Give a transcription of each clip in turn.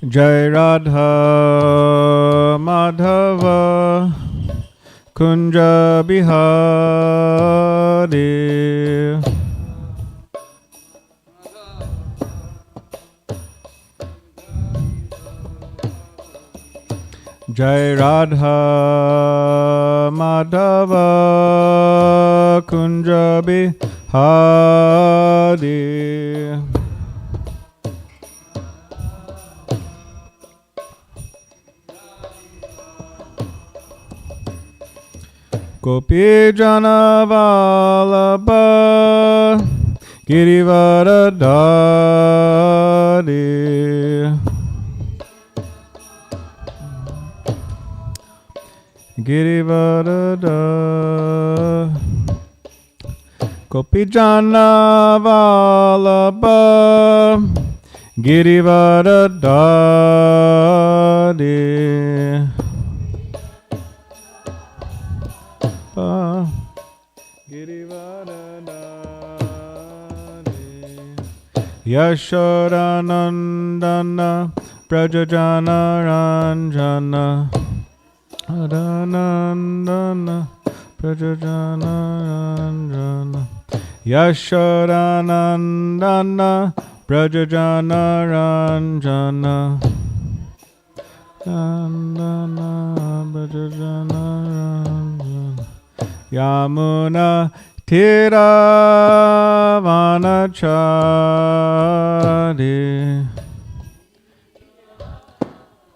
Jai Radha Madhava Kunja Bihari. Jai Radha Madhava Kunja Bihari. Gopi Jana Vallabha Girivaradari. Girivarada Gopi Jana Vallabha Girivaradari. Yashodanandana Prajajana Ranjana Adanandana Prajajana Ranjana Yashodanandana Prajajana Ranjana Nandana Prajajana Ranjana Yamuna Tiravanachari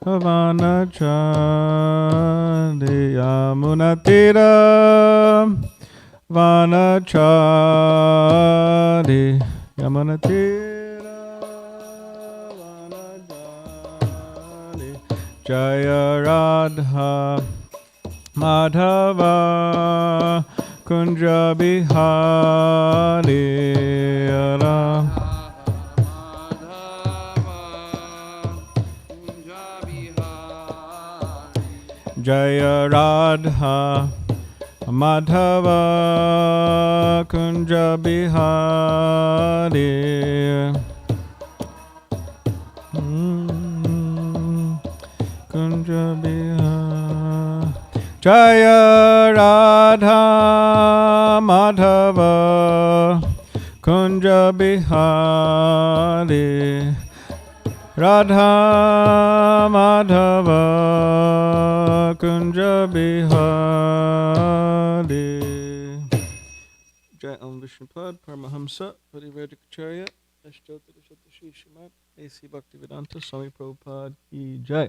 Vanachari Yamuna Tiravanachari Yamuna Tiravanachari Jaya Radha Madhava Kunja Bihari. Jaya Radha Madhava Kunja Bihari. Kunja Bihari. Jaya Radha Madhava Kunja Bihari. Radha Madhava Kunja Bihari. Jai Om Vishnupad Paramahamsa Parivrajacharya Ashtotara Shatashi Srimad A.C. Bhaktivedanta Swami Prabhupada Ki Jai.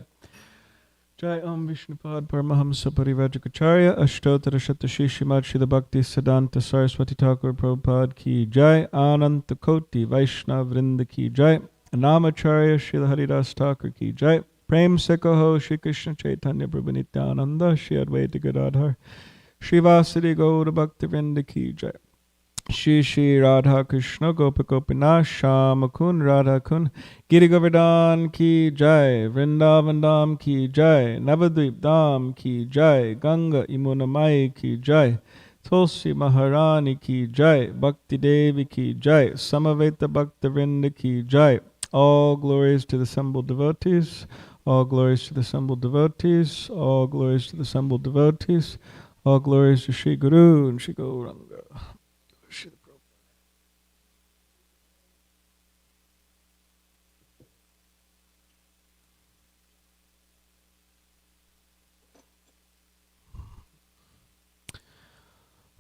Jai Om Vishnupad Paramahamsa Parivrajacharya Ashtotara Shatashi Srimad Srila Bhakti Siddhanta Saraswati Thakur Prabhupada Ki Jai. Ananta Koti Vaishnav Vrinda Ki Jai. Namacharya Srila Haridas Thakur Ki Jai. Prem Se Kaho Shri Krishna Chaitanya Prabhu Nityananda Shri Advaita Gadadhar Shri Vasari Gaura Bhakti Vrinda Ki Jai. Shri Shri Radha Krishna Gopa Gopinath Shama Kun Radha Kun Giri Govardhan Ki Jai. Vrindavan Dham Ki Jai. Navadvip Dham Ki Jai. Ganga Imuna Mai Ki Jai. Tulsi Maharani Ki Jai. Bhakti Devi Ki Jai. Samaveta Bhakta Vrinda Ki Jai. All glories to the assembled devotees. All glories to the assembled devotees. All glories to the assembled devotees. All glories to Shri Guru and Shri Gauranga. Shri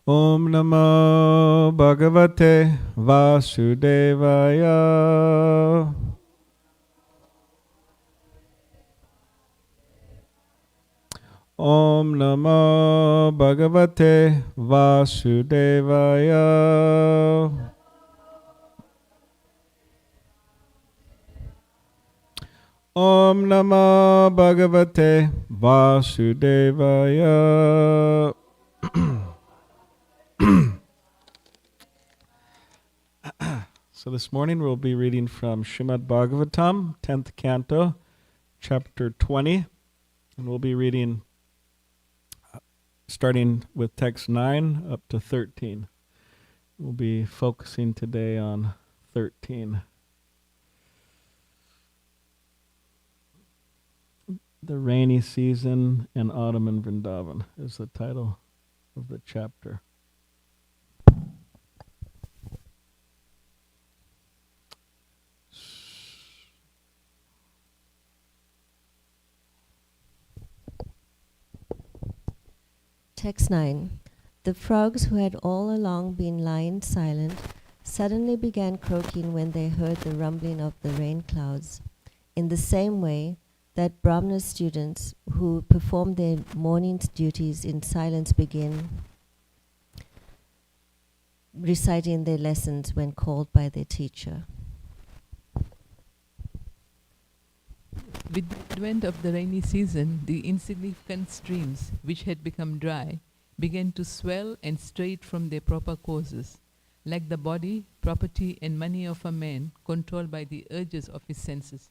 Om Namo Bhagavate Vasudevaya. Om Namo Bhagavate Vasudevaya. Om Namo Bhagavate Vasudevaya. So this morning we'll be reading from Srimad Bhagavatam, 10th canto, chapter 20. And we'll be reading starting with text 9 up to 13. We'll be focusing today on 13. The Rainy Season and Autumn in Vrindavan is the title of the chapter. Text 9. The frogs who had all along been lying silent suddenly began croaking when they heard the rumbling of the rain clouds. In the same way that Brahmana students who perform their morning duties in silence begin reciting their lessons when called by their teacher. With the advent of the rainy season, the insignificant streams, which had become dry, began to swell and stray from their proper courses, like the body, property, and money of a man controlled by the urges of his senses.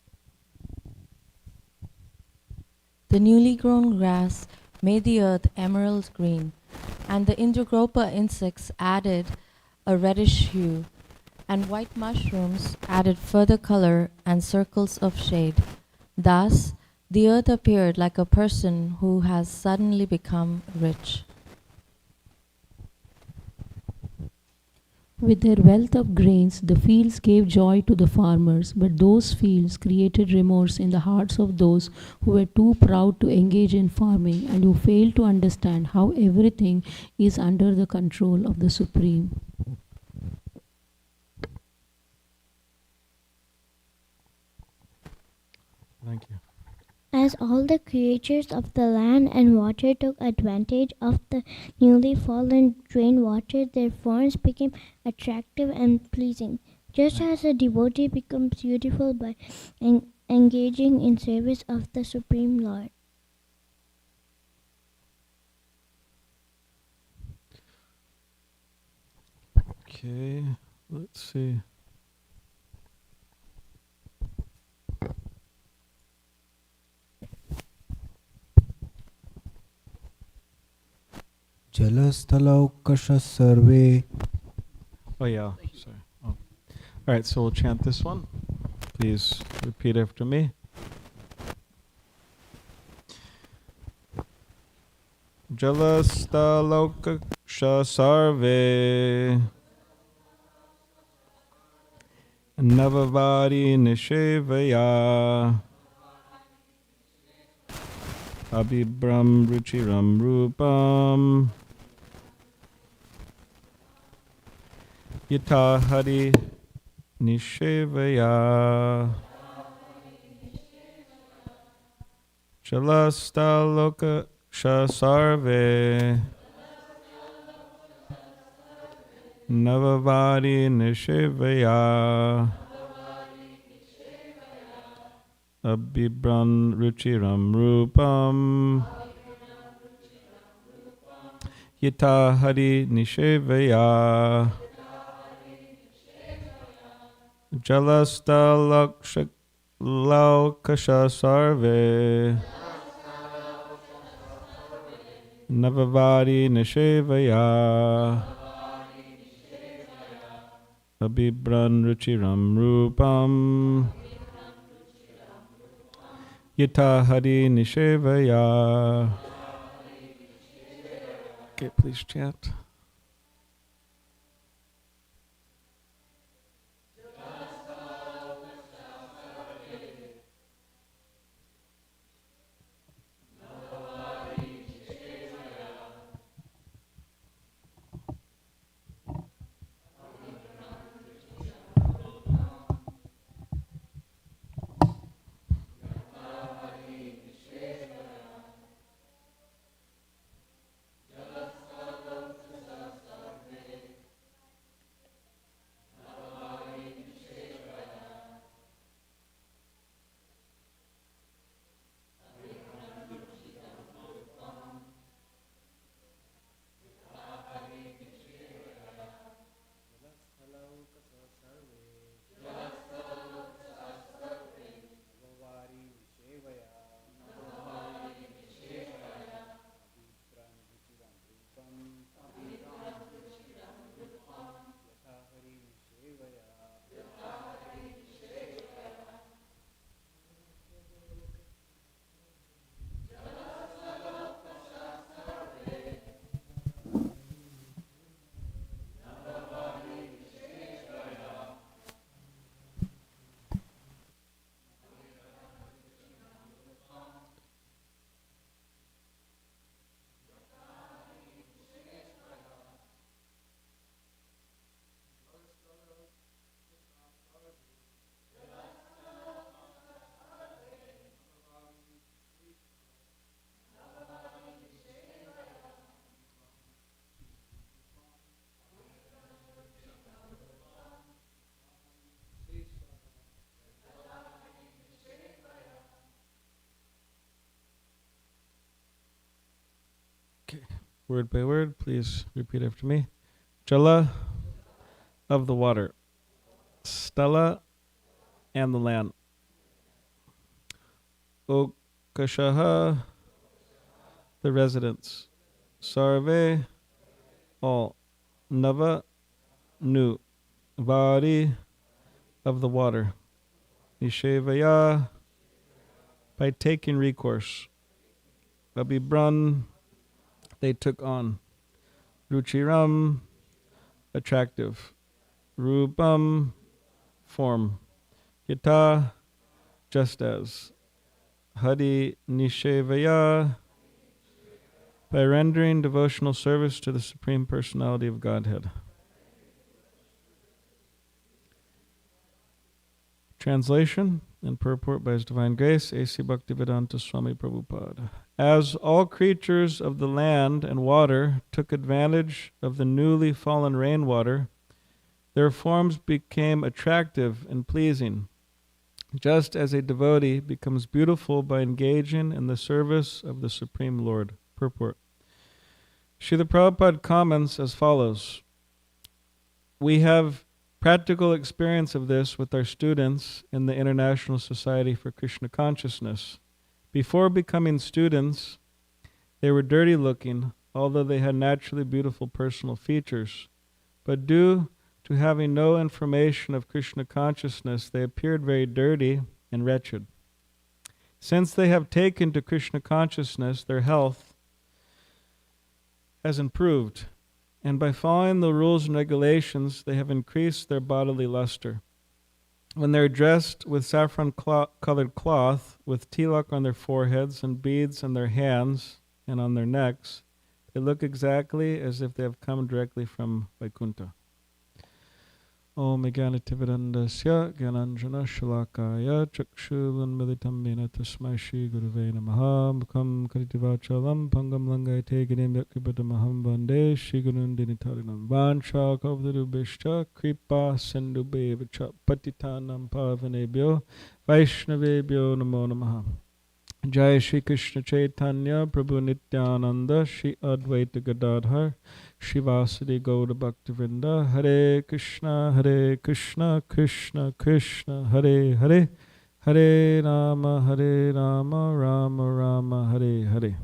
The newly grown grass made the earth emerald green, and the Indragopa insects added a reddish hue, and white mushrooms added further color and circles of shade. Thus, the earth appeared like a person who has suddenly become rich. With their wealth of grains, the fields gave joy to the farmers, but those fields created remorse in the hearts of those who were too proud to engage in farming and who failed to understand how everything is under the control of the Supreme. Thank you. As all the creatures of the land and water took advantage of the newly fallen rainwater, their forms became attractive and pleasing. Just as a devotee becomes beautiful by engaging in service of the Supreme Lord. Okay, let's see. Jalastalaukasha sarve. Oh yeah, sorry. Oh. All right, so we'll chant this one. Please repeat after me. Jalastalokaksha sarve Navavari Nishevaya Abhibram Ruchiram Rupam Yata Hari Nishevaya Jalastaloka Shasarve Navavari Nishevaya Abhibran Ruchiram Rupam Yata Hari Nishevaya Jalasta Laukasha Sarve Navavari Nishevaya Abhibran Ruchiram Rupam Yata Hari Nishevaya. Okay, please chant. word by word. Please repeat after me. Jala, of the water. Stala, and the land. Okashaha, the residents. Sarve, all. Nava, new. Vari, of the water. Nishevaya, by taking recourse. Abhibran, they took on. Ruchiram, attractive. Rupam, form. Yata, just as. Hari Nishevaya, by rendering devotional service to the Supreme Personality of Godhead. Translation and purport by His Divine Grace, A.C. Bhaktivedanta Swami Prabhupada. As all creatures of the land and water took advantage of the newly fallen rainwater, their forms became attractive and pleasing, just as a devotee becomes beautiful by engaging in the service of the Supreme Lord. Purport. Srila Prabhupada comments as follows. We have practical experience of this with our students in the International Society for Krishna Consciousness. Before becoming students, they were dirty looking, although they had naturally beautiful personal features. But due to having no information of Krishna consciousness, they appeared very dirty and wretched. Since they have taken to Krishna consciousness, their health has improved, and by following the rules and regulations, they have increased their bodily luster. When they are dressed with saffron-colored cloth, with tilak on their foreheads and beads on their hands and on their necks, they look exactly as if they have come directly from Vaikuntha. Om Jnanativedandasya Gyananjana Shalakaya Chakshulunmilitam Mena Tasmai Shri Gurave Namaha Mukham Karitivachalam Pangam Langayate Ganem Yakripatamaham Vande Shri Gurundinitarinam Vancha Kavdurubhishcha Kripa Sindhubevacha Patitanam Pavanebhyo Vaishnavebhyo Namo Namaha. Jai Shri Krishna Chaitanya Prabhu Nityananda Shri Advaita Gadadhar Shivasadi Gaura Bhaktivinoda Hare Krishna Krishna Krishna Hare Hare Hare Rama Rama Rama Hare Hare.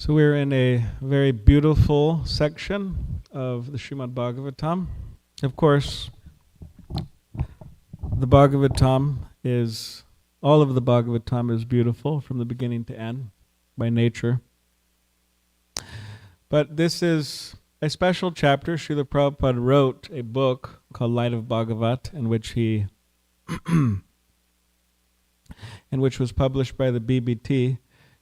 So we're in a very beautiful section of the Srimad Bhagavatam. Of course, the Bhagavatam is, all of the Bhagavatam is beautiful from the beginning to end by nature. But this is a special chapter. Srila Prabhupada wrote a book called Light of Bhagavat, in which he, in which was published by the BBT.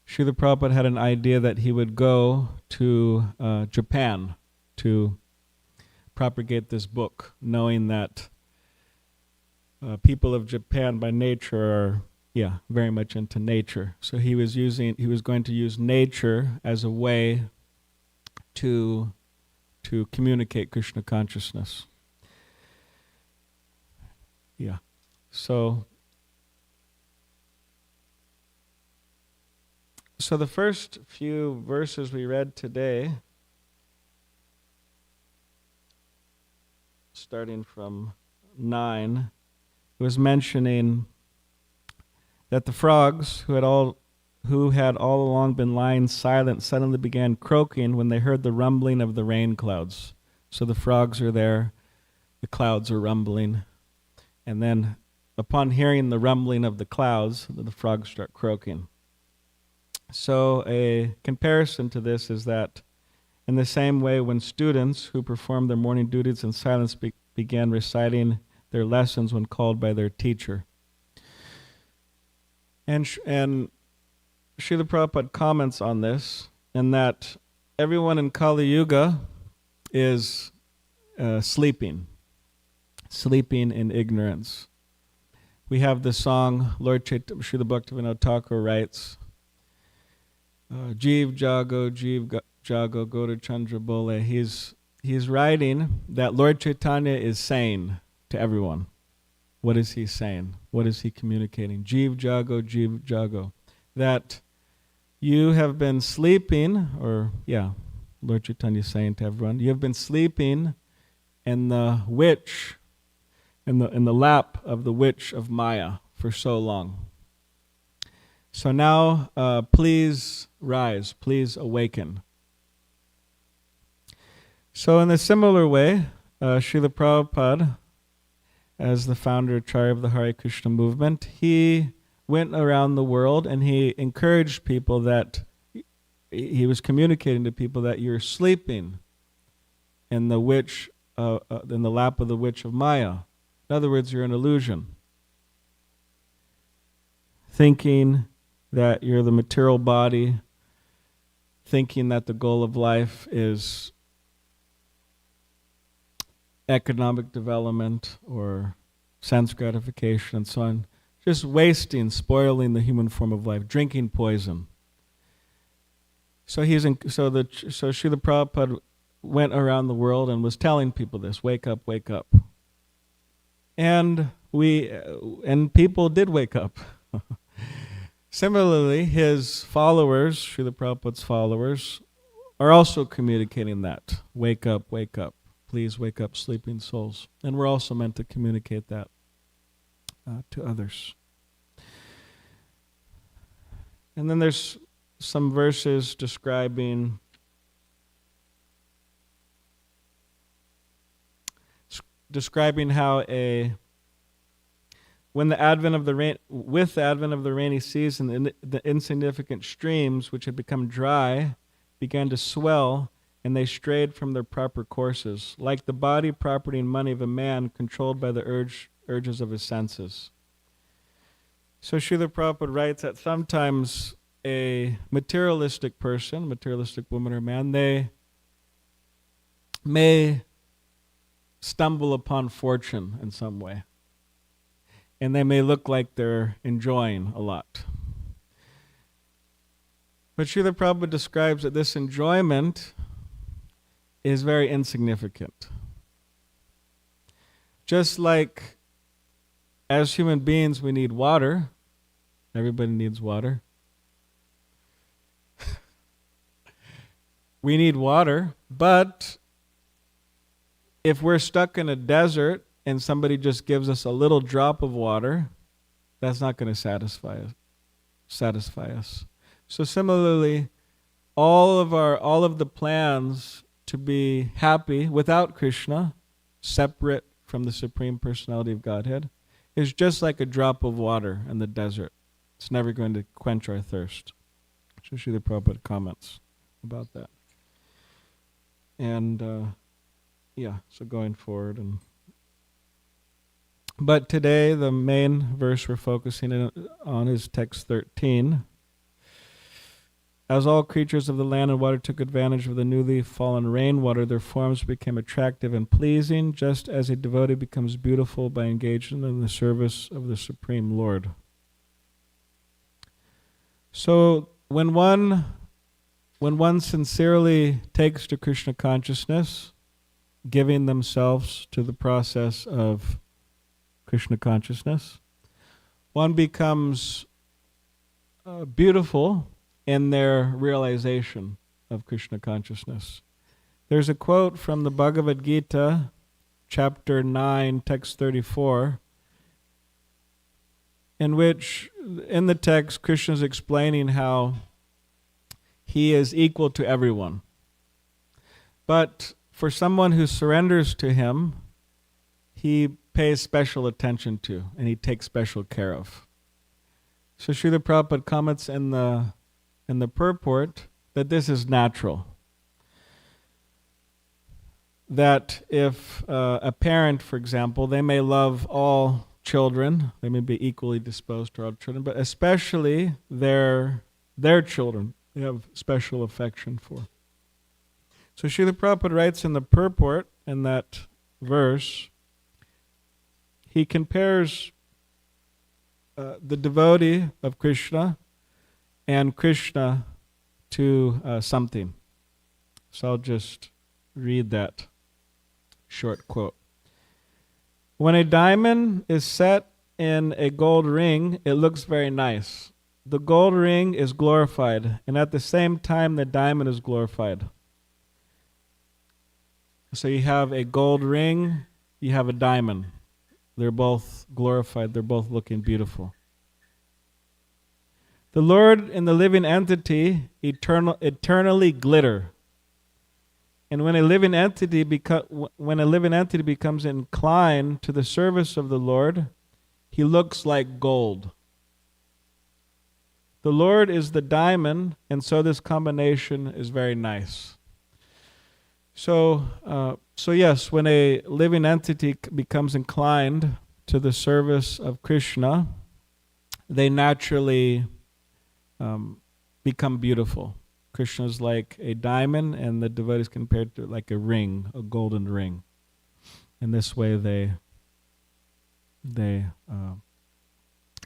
Srila Prabhupada had an idea that he would go to Japan to propagate this book, knowing that people of Japan by nature are, very much into nature. So he was going to use nature as a way to communicate Krishna consciousness. Yeah. So the first few verses we read today, starting from 9, was mentioning that the frogs who had all along been lying silent suddenly began croaking when they heard the rumbling of the rain clouds. So the frogs are there, the clouds are rumbling, and then upon hearing the rumbling of the clouds, the frogs start croaking. So a comparison to this is that in the same way when students who perform their morning duties in silence began reciting their lessons when called by their teacher. And Srila Prabhupada comments on this, in that everyone in Kali Yuga is sleeping in ignorance. We have the song, Lord Chaitanya, Srila Bhaktivinoda Thakur writes, Jeev Jago, Jeev Jago, Gaura Chandra Bole. He's he's writing that Lord Chaitanya is saying to everyone. What is he saying? What is he communicating? Jeev Jago. That you have been sleeping, Lord Chaitanya is saying to everyone, you have been sleeping in the witch, in the lap of the witch of Maya for so long. So now, please rise, please awaken. So in a similar way, Srila Prabhupada, as the founder Acharya of the Hare Krishna movement, he went around the world and he encouraged people that, he was communicating to people that you're sleeping in the witch, in the lap of the witch of Maya. In other words, you're an illusion. Thinking that you're the material body, thinking that the goal of life is economic development or sense gratification and so on. Just wasting, spoiling the human form of life, drinking poison. So Srila Prabhupada went around the world and was telling people this, wake up, wake up. And people did wake up. Similarly, his followers, Srila Prabhupada's followers, are also communicating that. Wake up, wake up. Please wake up, sleeping souls. And we're also meant to communicate that to others. And then there's some verses describing how with the advent of the rainy season, the insignificant streams which had become dry began to swell, and they strayed from their proper courses, like the body, property, and money of a man controlled by the urges of his senses. So Srila Prabhupada writes that sometimes a materialistic person, materialistic woman or man, they may stumble upon fortune in some way. And they may look like they're enjoying a lot. But Srila Prabhupada describes that this enjoyment is very insignificant. Just like as human beings we need water, everybody needs water. We need water, but if we're stuck in a desert and somebody just gives us a little drop of water, that's not going to satisfy us. So similarly, all of the plans to be happy without Krishna, separate from the Supreme Personality of Godhead, is just like a drop of water in the desert. It's never going to quench our thirst. So Srila Prabhupada comments about that. And so going forward. But today the main verse we're focusing on is text 13. As all creatures of the land and water took advantage of the newly fallen rainwater, their forms became attractive and pleasing, just as a devotee becomes beautiful by engaging in the service of the Supreme Lord. So when one sincerely takes to Krishna consciousness, giving themselves to the process of Krishna consciousness, one becomes beautiful in their realization of Krishna consciousness. There's a quote from the Bhagavad Gita, chapter 9, text 34, in which, in the text, Krishna is explaining how he is equal to everyone. But for someone who surrenders to him, he pays special attention to, and he takes special care of. So Srila Prabhupada comments in the purport that this is natural. That if a parent, for example, they may love all children, they may be equally disposed to all children, but especially their children, they have special affection for. So Srila Prabhupada writes in the purport, in that verse, he compares the devotee of Krishna and Krishna to something. So I'll just read that short quote. When a diamond is set in a gold ring, it looks very nice. The gold ring is glorified, and at the same time, the diamond is glorified. So you have a gold ring, you have a diamond. They're both glorified, they're both looking beautiful. The Lord and the living entity eternally glitter. And when a living entity becomes inclined to the service of the Lord, he looks like gold. The Lord is the diamond, and so this combination is very nice. So yes, when a living entity becomes inclined to the service of Krishna, they naturally become beautiful. Krishna is like a diamond, and the devotee is compared to like a ring, a golden ring. In this way, they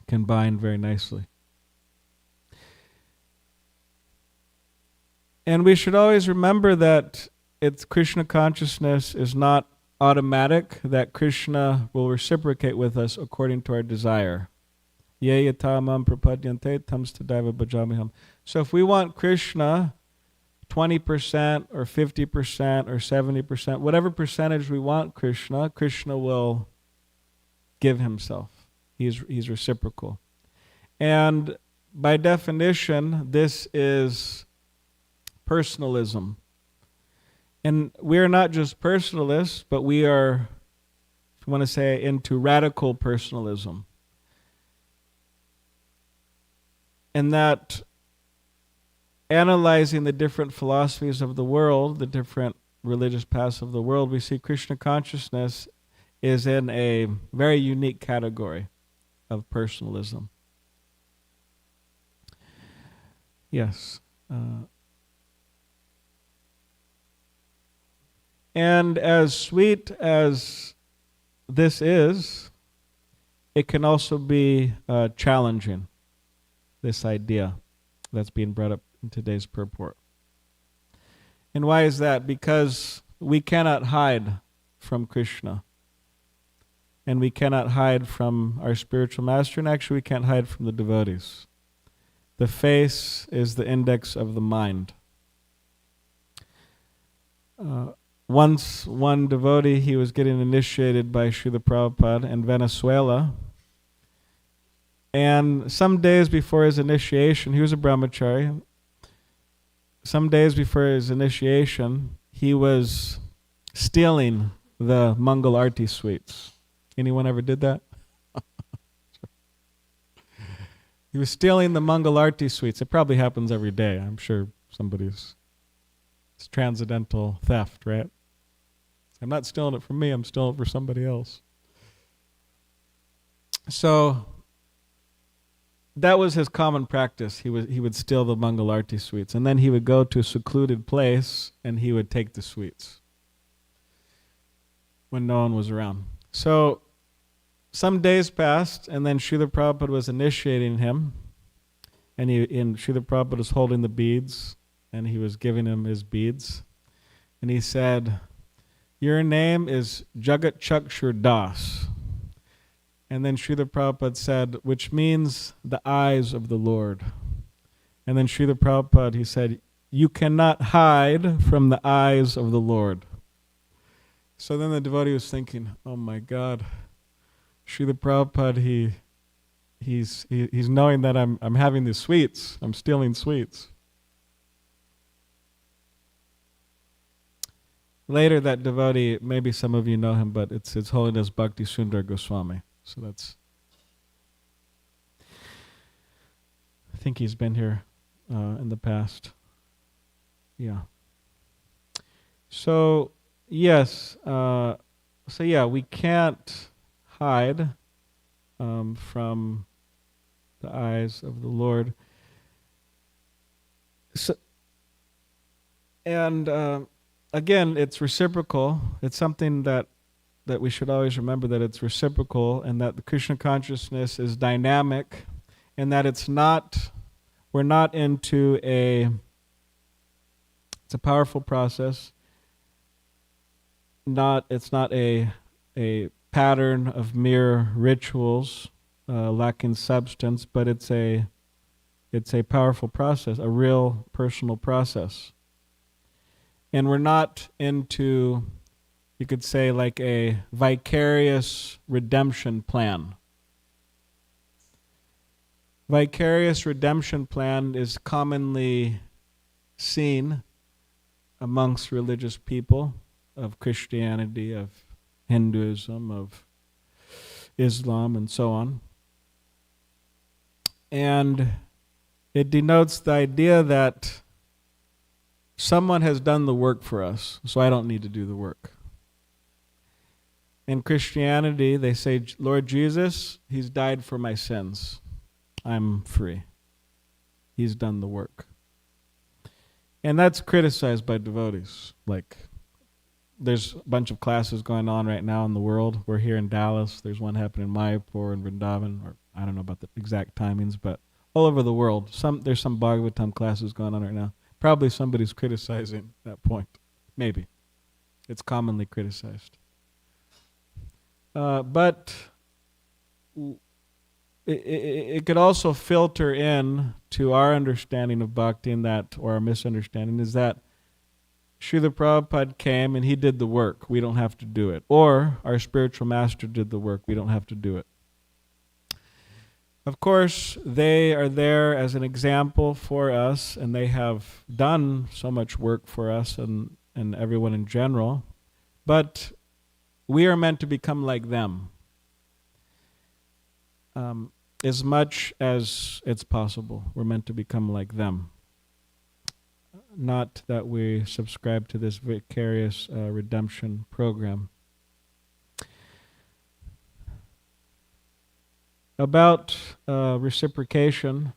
combine very nicely. And we should always remember that Krishna consciousness is not automatic, that Krishna will reciprocate with us according to our desire. Ye yatamam prapadyante tam tadaiva bhajamiham. So if we want Krishna 20% or 50% or 70%, whatever percentage we want Krishna, Krishna will give himself. He's reciprocal. And by definition, this is personalism. And we are not just personalists, but we are, if you want to say, into radical personalism. And that analyzing the different philosophies of the world, the different religious paths of the world, we see Krishna consciousness is in a very unique category of personalism. Yes. And as sweet as this is, it can also be challenging, this idea that's being brought up in today's purport. And why is that? Because we cannot hide from Krishna. And we cannot hide from our spiritual master, and actually we can't hide from the devotees. The face is the index of the mind. Once one devotee, he was getting initiated by Srila Prabhupada in Venezuela. And some days before his initiation, he was a brahmachari. Some days before his initiation, he was stealing the Mangal Arti sweets. Anyone ever did that? He was stealing the Mangal Arti sweets. It probably happens every day. I'm sure it's transcendental theft, right? I'm not stealing it from me, I'm stealing it for somebody else. So that was his common practice. He would steal the Mangal Arti sweets, and then he would go to a secluded place and he would take the sweets when no one was around. So some days passed, and then Srila Prabhupada was initiating him, and Srila Prabhupada was holding the beads, and he was giving him his beads, and he said, "Your name is Jagat Chakshur Das." And then Srila Prabhupada said, which means the eyes of the Lord. And then Srila Prabhupada, he said, you cannot hide from the eyes of the Lord. So then the devotee was thinking, oh my God, Srila Prabhupada, he's knowing that I'm having these sweets, I'm stealing sweets. Later, that devotee, maybe some of you know him, but it's His Holiness Bhakti Sundar Goswami. So I think he's been here in the past. Yeah. So, yes. We can't hide from the eyes of the Lord. So, and again, it's reciprocal. It's something that we should always remember, that it's reciprocal, and that the Krishna consciousness is dynamic, and that we're not into it's a powerful process. it's not a pattern of mere rituals lacking substance, but it's a powerful process, a real personal process. And we're not into, you could say, like a vicarious redemption plan. Vicarious redemption plan is commonly seen amongst religious people of Christianity, of Hinduism, of Islam, and so on. And it denotes the idea that someone has done the work for us, so I don't need to do the work. In Christianity, they say, Lord Jesus, He's died for my sins. I'm free. He's done the work. And that's criticized by devotees. Like, there's a bunch of classes going on right now in the world. We're here in Dallas. There's one happening in Mayapur and Vrindavan, or I don't know about the exact timings, but all over the world. There's some Bhagavatam classes going on right now. Probably somebody's criticizing that point. Maybe. It's commonly criticized. But it could also filter in to our understanding of bhakti, and that, or our misunderstanding, is that Srila Prabhupada came and he did the work. We don't have to do it. Or our spiritual master did the work. We don't have to do it. Of course, they are there as an example for us, and they have done so much work for us and everyone in general. But we are meant to become like them. As much as it's possible, we're meant to become like them. Not that we subscribe to this vicarious redemption program. About reciprocation,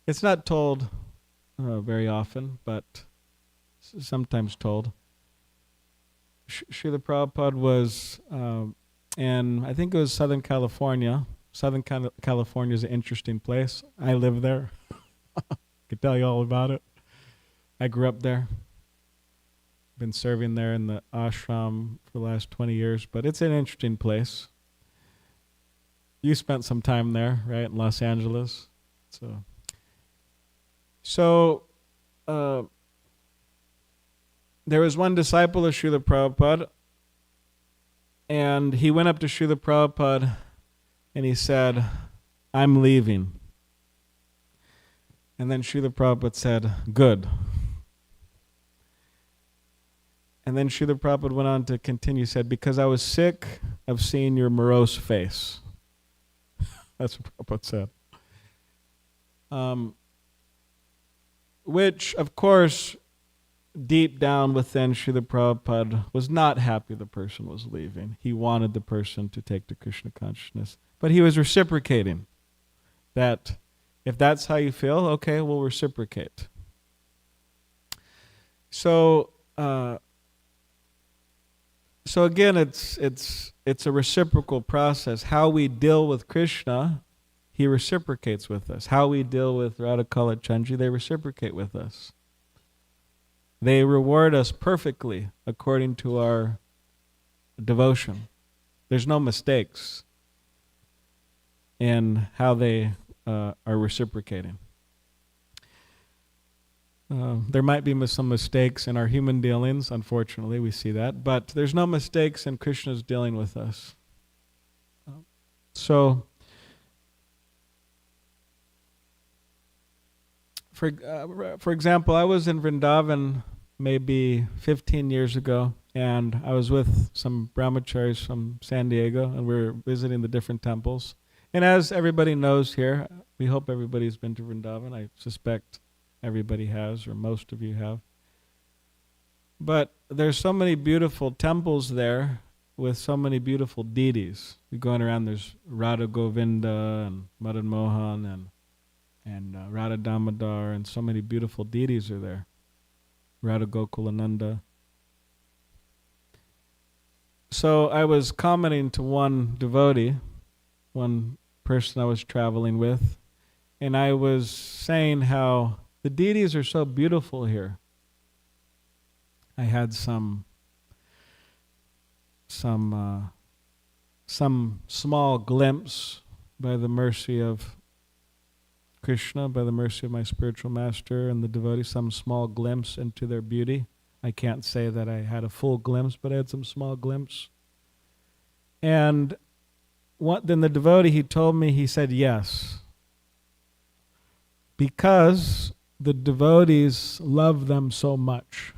it's not told very often, but sometimes told. Srila Prabhupada was in, I think it was Southern California. Southern California is an interesting place. I live there. I could tell you all about it. I grew up there. Been serving there in the ashram for the last 20 years, but it's an interesting place. You spent some time there, right, in Los Angeles? So there was one disciple of Srila Prabhupada, and he went up to Srila Prabhupada and he said, I'm leaving. And then Srila Prabhupada said, good. And then Srila Prabhupada went on to continue, said, because I was sick of seeing your morose face. That's what Prabhupada said. Which, of course, deep down within, Srila Prabhupada was not happy the person was leaving. He wanted the person to take to Krishna consciousness. But he was reciprocating. That if that's how you feel, okay, we'll reciprocate. So again, it's a reciprocal process. How we deal with Krishna, He reciprocates with us. How we deal with Radhakala Chandji, they reciprocate with us. They reward us perfectly according to our devotion. There's no mistakes in how they are reciprocating. There might be some mistakes in our human dealings, unfortunately, we see that, but there's no mistakes in Krishna's dealing with us. So, for example, I was in Vrindavan maybe 15 years ago, and I was with some brahmacharis from San Diego, and we were visiting the different temples. And as everybody knows here, we hope everybody's been to Vrindavan. I suspect everybody has, or most of you have. But there's so many beautiful temples there with so many beautiful deities. You're going around, there's Radha Govinda and Madan Mohan and Radha Damodar, and so many beautiful deities are there. Radha Gokulananda. So I was commenting to one devotee, one person I was traveling with, and I was saying how the deities are so beautiful here. I had some some small glimpse by the mercy of Krishna, by the mercy of my spiritual master and the devotees, some small glimpse into their beauty. I can't say that I had a full glimpse, but I had some small glimpse. And then the devotee, he told me, he said yes. Because the devotees love them so much.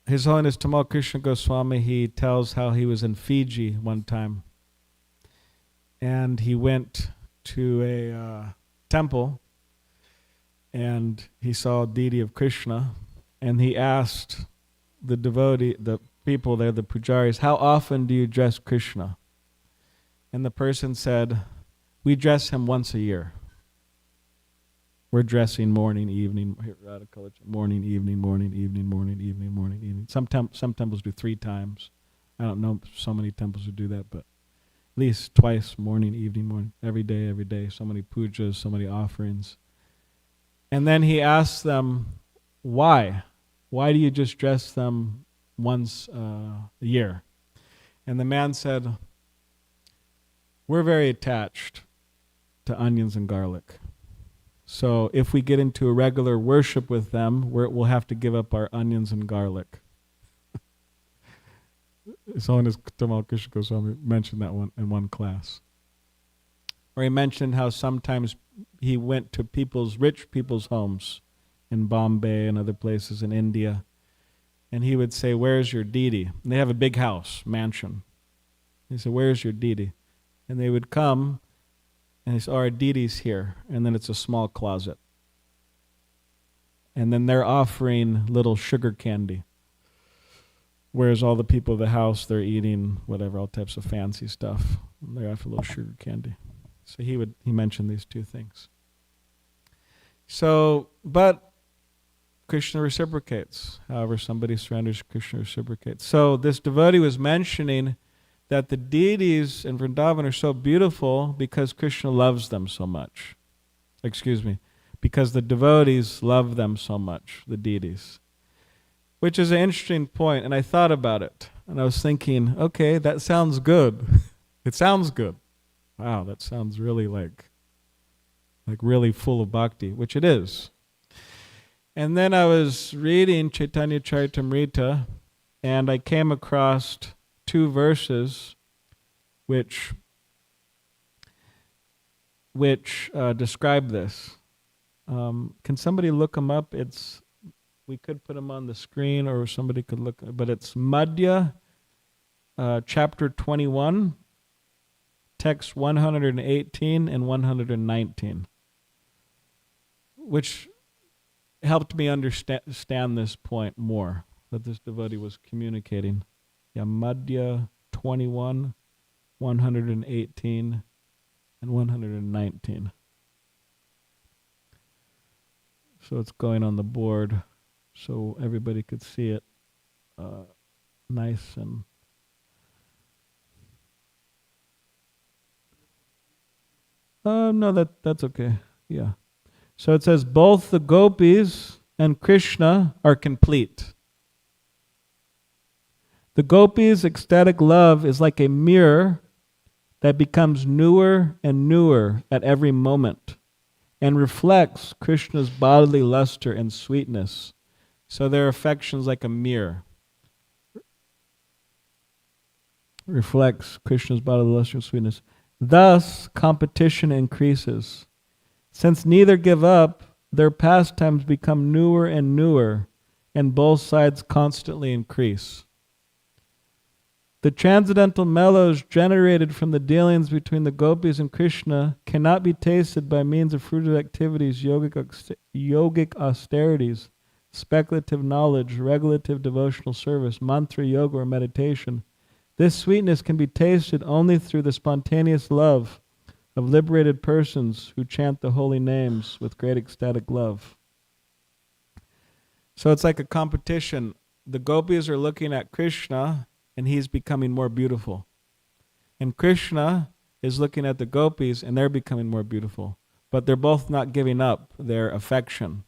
His Holiness Tamal Krishna Goswami, he tells how he was in Fiji one time. And he went to a temple and he saw a deity of Krishna. And he asked the devotee, the people there, the pujaris, how often do you dress Krishna? And the person said, we dress him once a year. We're dressing morning, evening, morning, evening, morning, evening, morning, evening, morning, evening. Some temples do 3 times. I don't know so many temples who do that, but at least twice, morning, evening, morning, every day, so many pujas, so many offerings. And then he asked them, why? Why do you just dress them once a year? And the man said, we're very attached to onions and garlic. So if we get into a regular worship with them, we'll have to give up our onions and garlic. His Holiness Tamal Krishna Goswami mentioned that one in one class. Or he mentioned how sometimes he went to rich people's homes in Bombay and other places in India, and he would say, where's your deity? And they have a big house, mansion. He said, where's your deity? And they would come, and he said, our deity's here. And then it's a small closet. And then they're offering little sugar candy. Whereas all the people of the house, they're eating whatever, all types of fancy stuff. And they offer little sugar candy. So he mentioned these 2 things. So, but Krishna reciprocates. However somebody surrenders, Krishna reciprocates. So this devotee was mentioning that the deities in Vrindavan are so beautiful because Krishna loves them so much. Because the devotees love them so much, the deities. Which is an interesting point, and I thought about it. And I was thinking, okay, that sounds good. It sounds good. Wow, that sounds really like really full of bhakti, which it is. And then I was reading Chaitanya Charitamrita, and I came across 2 verses which describe this. Can somebody look them up? We could put them on the screen, or somebody could look, but it's Madhya, chapter 21, text 118 and 119, which helped me understand this point more, that this devotee was communicating. Yeah, Madhya 21, 118, and 119. So it's going on the board so everybody could see it nice and... no, that's okay. Yeah. So it says, both the gopis and Krishna are complete. The gopis' ecstatic love is like a mirror that becomes newer and newer at every moment and reflects Krishna's bodily luster and sweetness. So their affection is like a mirror. Reflects Krishna's bodily luster and sweetness. Thus, competition increases. Since neither give up, their pastimes become newer and newer, and both sides constantly increase. The transcendental mellows generated from the dealings between the gopis and Krishna cannot be tasted by means of fruitive activities, yogic austerities, speculative knowledge, regulative devotional service, mantra, yoga, or meditation. This sweetness can be tasted only through the spontaneous love of liberated persons who chant the holy names with great ecstatic love. So it's like a competition. The gopis are looking at Krishna, and he's becoming more beautiful. And Krishna is looking at the gopis, and they're becoming more beautiful. But they're both not giving up their affection.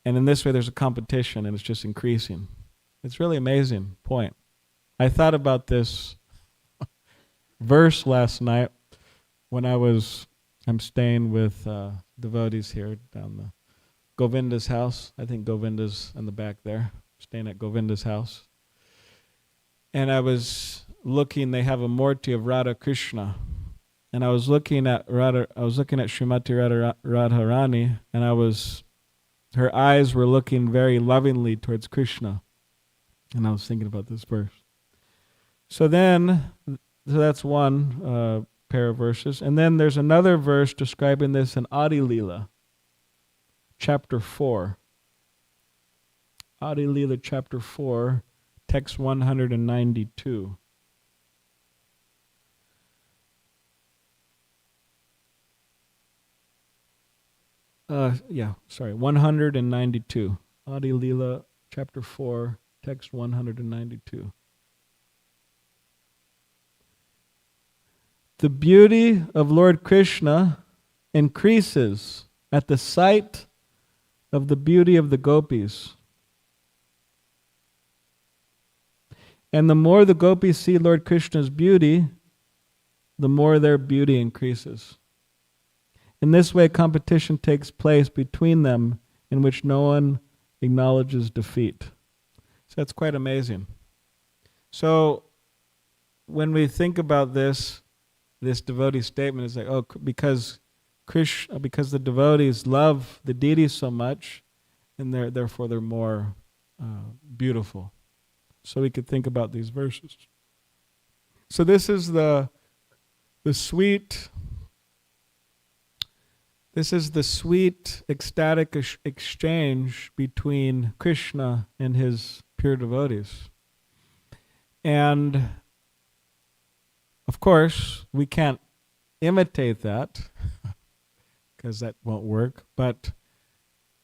And in this way there's a competition and it's just increasing. It's really amazing point. I thought about this verse last night when I'm staying with devotees here down the Govinda's house. I think Govinda's in the back there. Staying at Govinda's house. And I was looking, they have a Murti of Radha Krishna. And I was looking at Srimati Radharani, and her eyes were looking very lovingly towards Krishna. And I was thinking about this verse. So that's one pair of verses. And then there's another verse describing this in Adi Leela, chapter 4. Adi Leela, chapter 4, text 192. Yeah, sorry, 192. Adi Leela, chapter 4, text 192. The beauty of Lord Krishna increases at the sight of the beauty of the gopis. And the more the gopis see Lord Krishna's beauty, the more their beauty increases. In this way, competition takes place between them in which no one acknowledges defeat. So that's quite amazing. So when we think about this devotee statement is like, because the devotees love the deity so much, and therefore they're more beautiful. So we could think about these verses. So this is the sweet ecstatic exchange between Krishna and his pure devotees. And of course, we can't imitate that because that won't work, but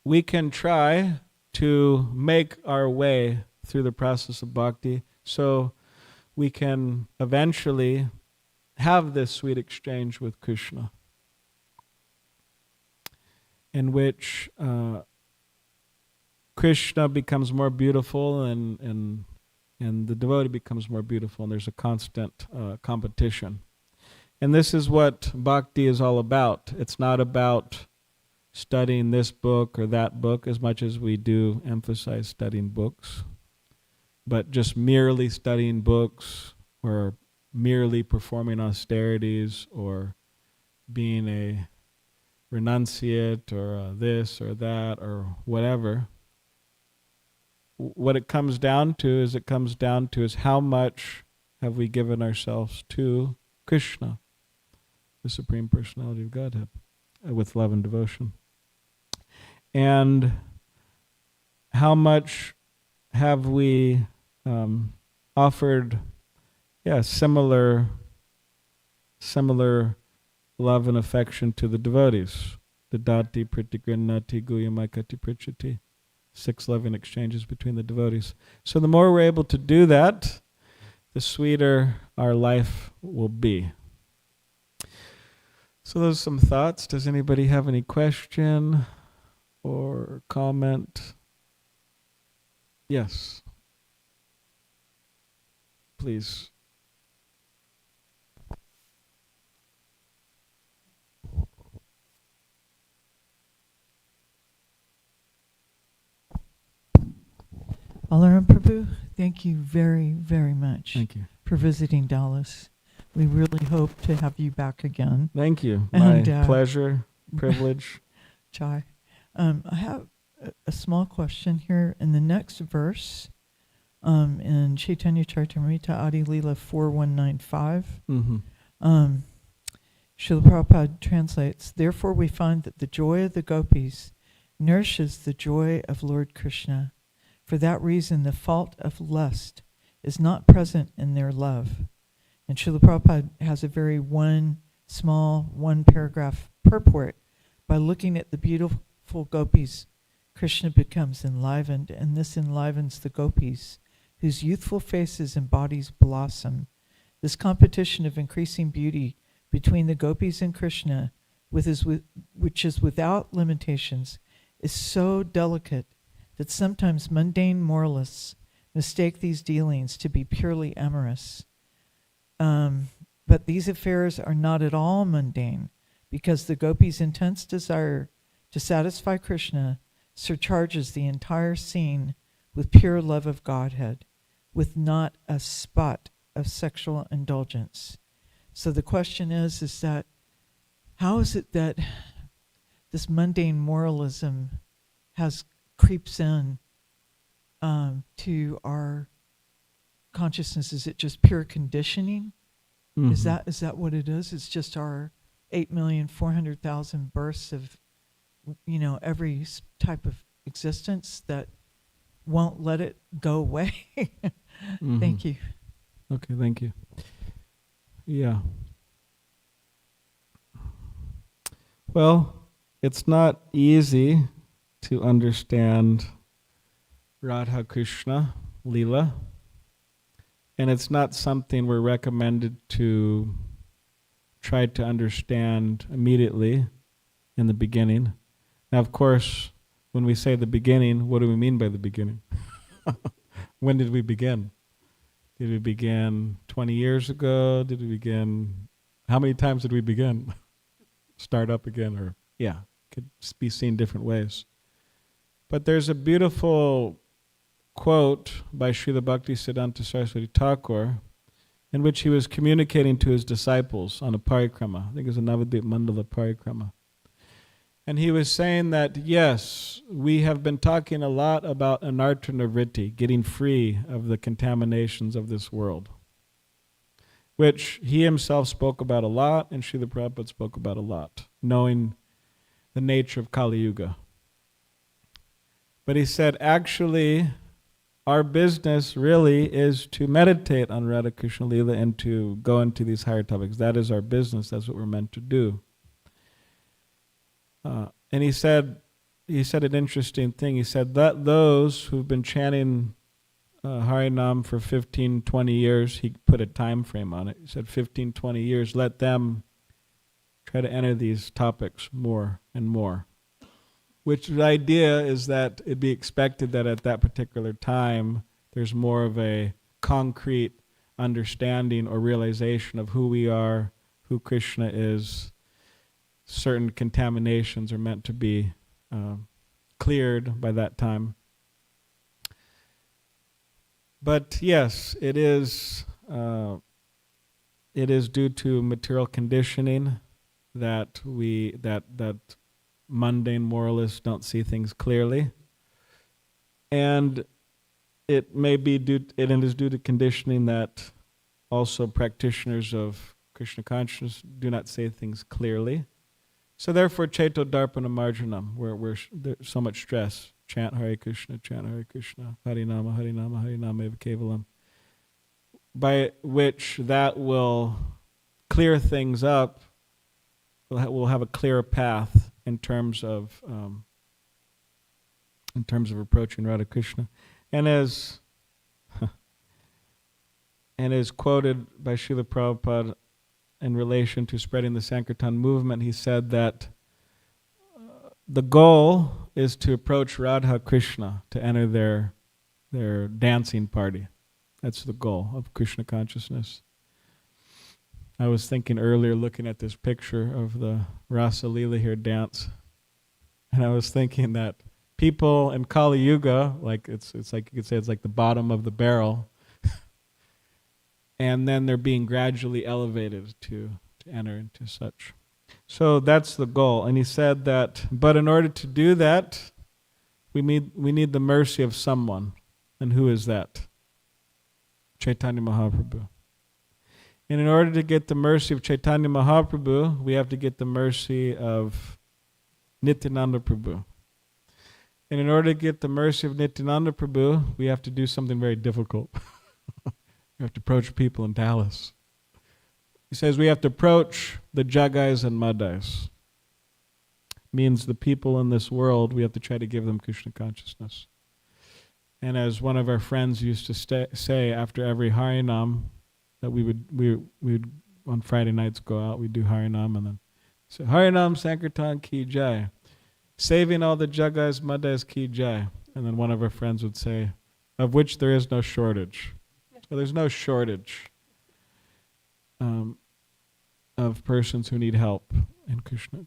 we can try to make our way through the process of bhakti so we can eventually have this sweet exchange with Krishna, in which Krishna becomes more beautiful and the devotee becomes more beautiful, and there's a constant competition. And this is what bhakti is all about. It's not about studying this book or that book as much as we do emphasize studying books, but just merely studying books or merely performing austerities or being a renunciate or this or that or whatever. What it comes down to is how much have we given ourselves to Krishna, the Supreme Personality of Godhead, with love and devotion. And how much have we offered similar love and affection to the devotees. Dadati pratigrinati guyamakati prichati. 6 loving exchanges between the devotees. So the more we're able to do that, the sweeter our life will be. So those are some thoughts. Does anybody have any question or comment? Yes. Please. Balaram Prabhu, thank you very, very much. Thank you. For visiting Dallas. We really hope to have you back again. Thank you. And, my pleasure, privilege. Chai. I have a small question here. In the next verse, in Chaitanya Charitamrita Adi Leela 4195, Srila Prabhupada translates, "Therefore we find that the joy of the gopis nourishes the joy of Lord Krishna. For that reason, the fault of lust is not present in their love." And Srila Prabhupada has a very one paragraph purport. By looking at the beautiful gopis, Krishna becomes enlivened, and this enlivens the gopis, whose youthful faces and bodies blossom. This competition of increasing beauty between the gopis and Krishna, which is without limitations, is so delicate that sometimes mundane moralists mistake these dealings to be purely amorous. But these affairs are not at all mundane, because the gopis' intense desire to satisfy Krishna surcharges the entire scene with pure love of Godhead, with not a spot of sexual indulgence. So the question is that how is it that this mundane moralism creeps in to our consciousness? Is it just pure conditioning? Mm-hmm. Is that what it is? It's just our 8,400,000 births of, every type of existence that won't let it go away. Mm-hmm. Thank you. Okay, thank you. Yeah. Well, it's not easy to understand Radha Krishna Leela, and it's not something we're recommended to try to understand immediately in the beginning. Now, of course, when we say the beginning, what do we mean by the beginning? When did we begin? Did we begin 20 years ago? Did we begin? How many times did we begin? Start up again, or could be seen different ways. But there's a beautiful quote by Srila Bhaktisiddhanta Saraswati Thakur in which he was communicating to his disciples on a parikrama. I think it was a Navadvip Mandala parikrama. And he was saying that, yes, we have been talking a lot about anartana vritti, getting free of the contaminations of this world, which he himself spoke about a lot, and Srila Prabhupada spoke about a lot, knowing the nature of Kali Yuga. But he said, actually, our business really is to meditate on Radha Krishna Leela and to go into these higher topics. That is our business. That's what we're meant to do. And he said an interesting thing. He said that those who've been chanting Harinam for 15, 20 years, he put a time frame on it. He said 15, 20 years, let them try to enter these topics more and more. Which the idea is that it'd be expected that at that particular time, there's more of a concrete understanding or realization of who we are, who Krishna is. Certain contaminations are meant to be cleared by that time. But yes, it is due to material conditioning that that mundane moralists don't see things clearly, and it is due to conditioning that also practitioners of Krishna consciousness do not say things clearly. So therefore, Chaito Darpana Marjanam, where there's so much stress. Chant Hare Krishna, Harinama, Harinama, Harinama Eva Kevalam. By which that will clear things up, we'll have a clearer path in terms of approaching Radha Krishna. And as quoted by Srila Prabhupada in relation to spreading the Sankirtan movement, he said that the goal is to approach Radha Krishna, to enter their dancing party. That's the goal of Krishna consciousness. I was thinking earlier, looking at this picture of the Rasa Leela here dance, and I was thinking that people in Kali Yuga, like it's like you could say it's like the bottom of the barrel, and then they're being gradually elevated to enter into such. So that's the goal. And he said that, but in order to do that, we need the mercy of someone. And who is that? Chaitanya Mahaprabhu. And in order to get the mercy of Chaitanya Mahaprabhu, we have to get the mercy of Nityananda Prabhu. And in order to get the mercy of Nityananda Prabhu, we have to do something very difficult. We have to approach people in Dallas. He says we have to approach the Jagais and Madhais. Means the people in this world, we have to try to give them Krishna consciousness. And as one of our friends used to say after every Harinam, that we would on Friday nights go out, we'd do Harinam and then say, Harinam Sankirtan Ki Jai. saving all the jagas madas ki jai. And then one of our friends would say, of which there is no shortage. So there's no shortage of persons who need help in Krishna.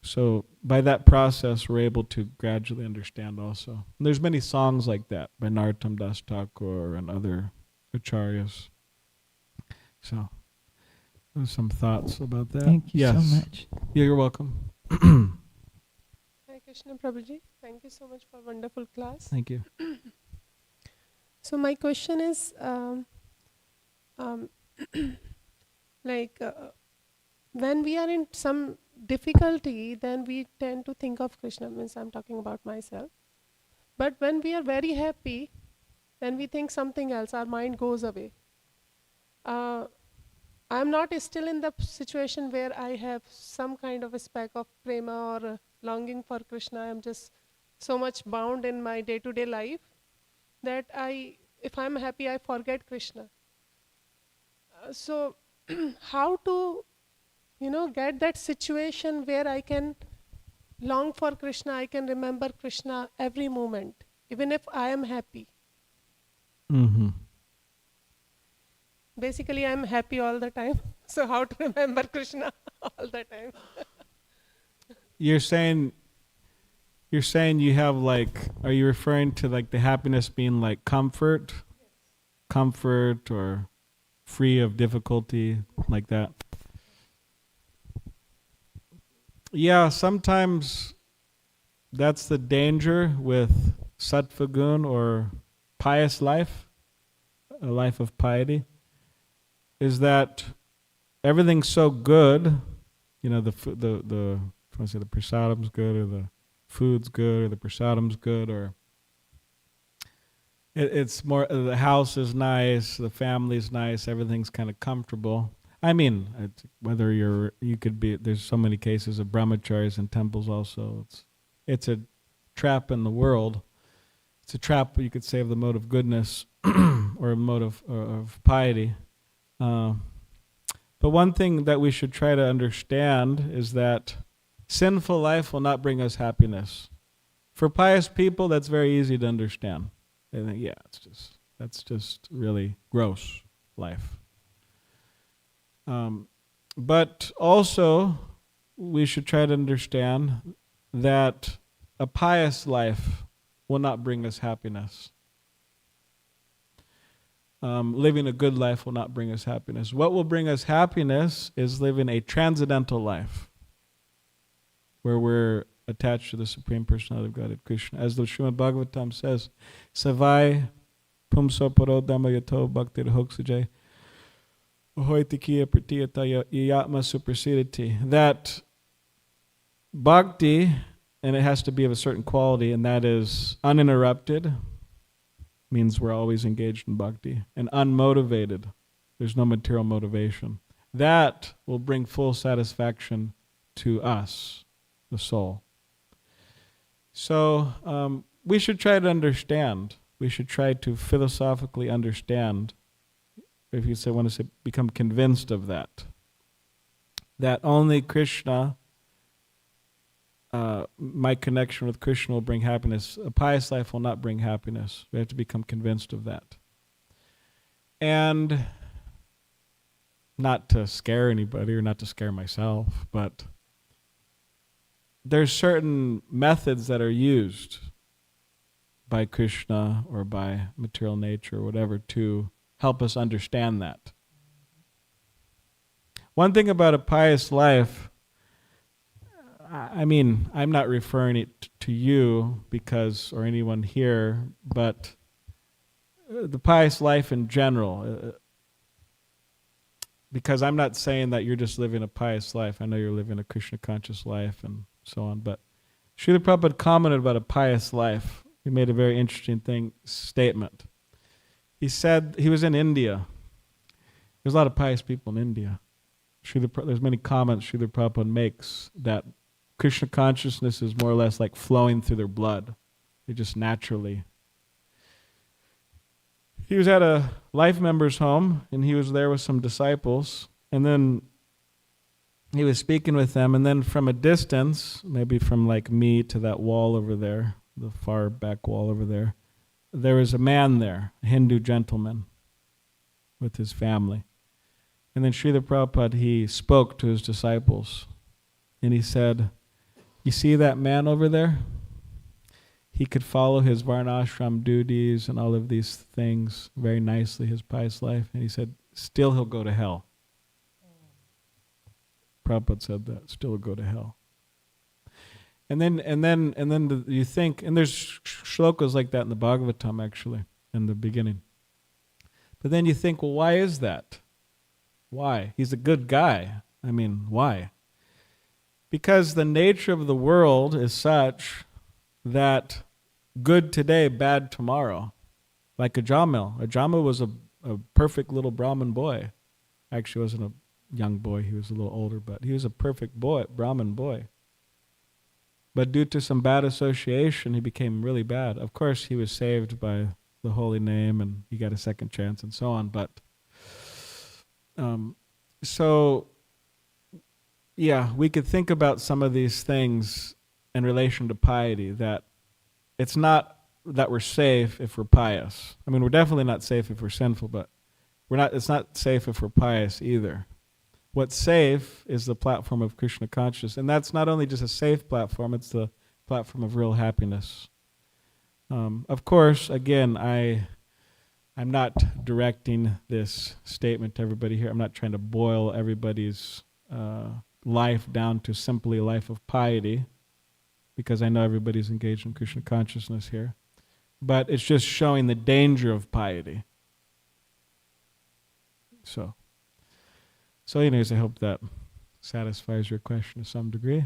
So by that process, we're able to gradually understand also. And there's many songs like that by Narottam Das Thakur and other acharyas. So there's some thoughts about that. Thank you Yes. so much. Yeah, you're welcome. Hare Krishna Prabhuji, thank you so much for wonderful class. Thank you. So my question is, when we are in some difficulty, then we tend to think of Krishna, means I'm talking about myself. But when we are very happy, then we think something else, our mind goes away. I'm not still in the situation where I have some kind of a speck of prema or longing for Krishna. I'm just so much bound in my day-to-day life that if I'm happy, I forget Krishna. So how to, get that situation where I can long for Krishna, I can remember Krishna every moment, even if I am happy. Mm-hmm. Basically, I'm happy all the time. So how to remember Krishna all the time? You're saying you have are you referring to the happiness being like comfort? Yes. Comfort or free of difficulty, like that? Yeah, sometimes that's the danger with sattva gun or pious life, a life of piety, is that everything's so good, the prasadam's good, or the food's good, or the prasadam's good, or it's more, the house is nice, the family's nice, everything's kind of comfortable. I mean, whether you could be, there's so many cases of brahmacharis in temples also. It's a trap in the world. It's a trap, you could say, of the mode of goodness or a mode of piety. But one thing that we should try to understand is that sinful life will not bring us happiness. For pious people, that's very easy to understand. They think, yeah, that's just really gross life. But also, we should try to understand that a pious life will not bring us happiness. Living a good life will not bring us happiness. What will bring us happiness is living a transcendental life, where we're attached to the Supreme Personality of Godhead, Krishna. As the Srimad Bhagavatam says, Savai pumso paro dhamma yato bhaktir hoksajay ahoitikiya pratiyata yatma suprasidati. That bhakti, and it has to be of a certain quality, and that is uninterrupted, means we're always engaged in bhakti, and unmotivated, there's no material motivation. That will bring full satisfaction to us, the soul. So we should try to understand. We should try to philosophically understand, if you want to say, become convinced of that only Krishna, my connection with Krishna will bring happiness. A pious life will not bring happiness. We have to become convinced of that. And not to scare anybody or not to scare myself, but there's certain methods that are used by Krishna or by material nature or whatever to help us understand that. One thing about a pious life, I mean, I'm not referring it to you or anyone here, but the pious life in general, because I'm not saying that you're just living a pious life. I know you're living a Krishna conscious life and so on, but Srila Prabhupada commented about a pious life. He made a very interesting statement. He said he was in India. There's a lot of pious people in India. There's many comments Srila Prabhupada makes that Krishna consciousness is more or less like flowing through their blood. They just naturally. He was at a life member's home, and he was there with some disciples, and then he was speaking with them, and then from a distance, maybe from like me to that wall over there, the far back wall over there, there was a man there, a Hindu gentleman with his family. And then Srila Prabhupada, he spoke to his disciples, and he said, you see that man over there? He could follow his varnashram duties and all of these things very nicely, his pious life. And he said, still he'll go to hell. Prabhupada said that, still he'll go to hell. And then you think, and there's shlokas like that in the Bhagavatam actually, in the beginning. But then you think, well, why is that? Why? He's a good guy. I mean, why? Because the nature of the world is such that good today, bad tomorrow. Like Ajamil. Ajamil was a perfect little Brahmin boy. Actually, wasn't a young boy. He was a little older, but he was a perfect boy, Brahmin boy. But due to some bad association, he became really bad. Of course, he was saved by the holy name, and he got a second chance, and so on. But we could think about some of these things in relation to piety, that it's not that we're safe if we're pious. I mean, we're definitely not safe if we're sinful, but it's not safe if we're pious either. What's safe is the platform of Krishna consciousness, and that's not only just a safe platform, it's the platform of real happiness. Of course, again, I'm not directing this statement to everybody here. I'm not trying to boil everybody's life down to simply a life of piety, because I know everybody's engaged in Krishna consciousness here. But it's just showing the danger of piety. So anyways, I hope that satisfies your question to some degree.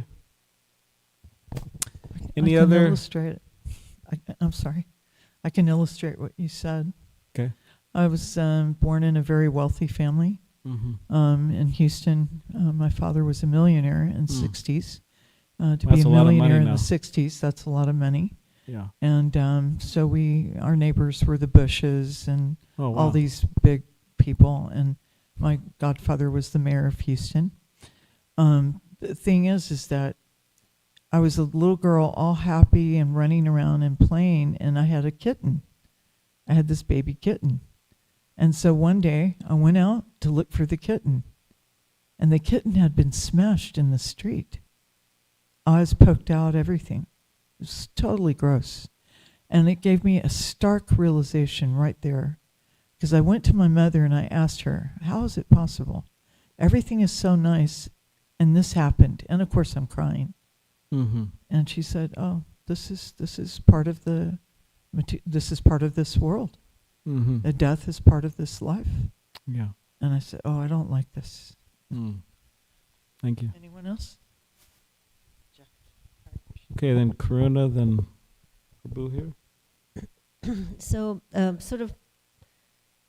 Any other? I'm sorry. I can illustrate what you said. Okay. I was born in a very wealthy family in Houston. My father was a millionaire in the 60s. To be a millionaire in the 60s, that's a lot of money. Yeah. And so our neighbors were the Bushes and all these big people. And my godfather was the mayor of Houston. The thing is that I was a little girl, all happy and running around and playing, and I had a kitten. I had this baby kitten. And so one day, I went out to look for the kitten, and the kitten had been smashed in the street. Eyes poked out, everything. It was totally gross. And it gave me a stark realization right there, because I went to my mother and I asked her, how is it possible? Everything is so nice, and this happened. And of course, I'm crying. Mm-hmm. And she said, "Oh, this is part of this world. Mm-hmm. The death is part of this life." Yeah. And I said, "Oh, I don't like this." Thank you. Anyone else? Okay, then Karuna, then Prabhu here. So, sort of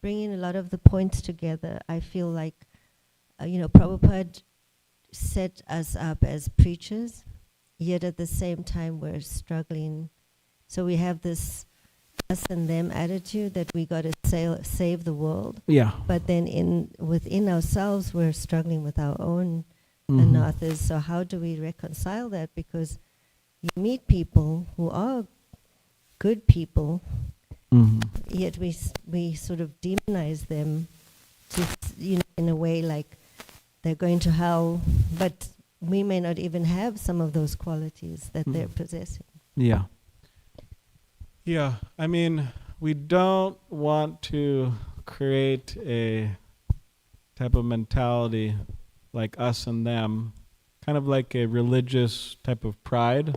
bringing a lot of the points together, I feel like, Prabhupada set us up as preachers, yet at the same time we're struggling. So we have this us and them attitude that we got to save the world. Yeah. But then within ourselves, we're struggling with our own anathas. So how do we reconcile that? Because you meet people who are good people, yet we sort of demonize them to, in a way like they're going to hell, but we may not even have some of those qualities that they're possessing. Yeah. Yeah, I mean, we don't want to create a type of mentality like us and them, kind of like a religious type of pride.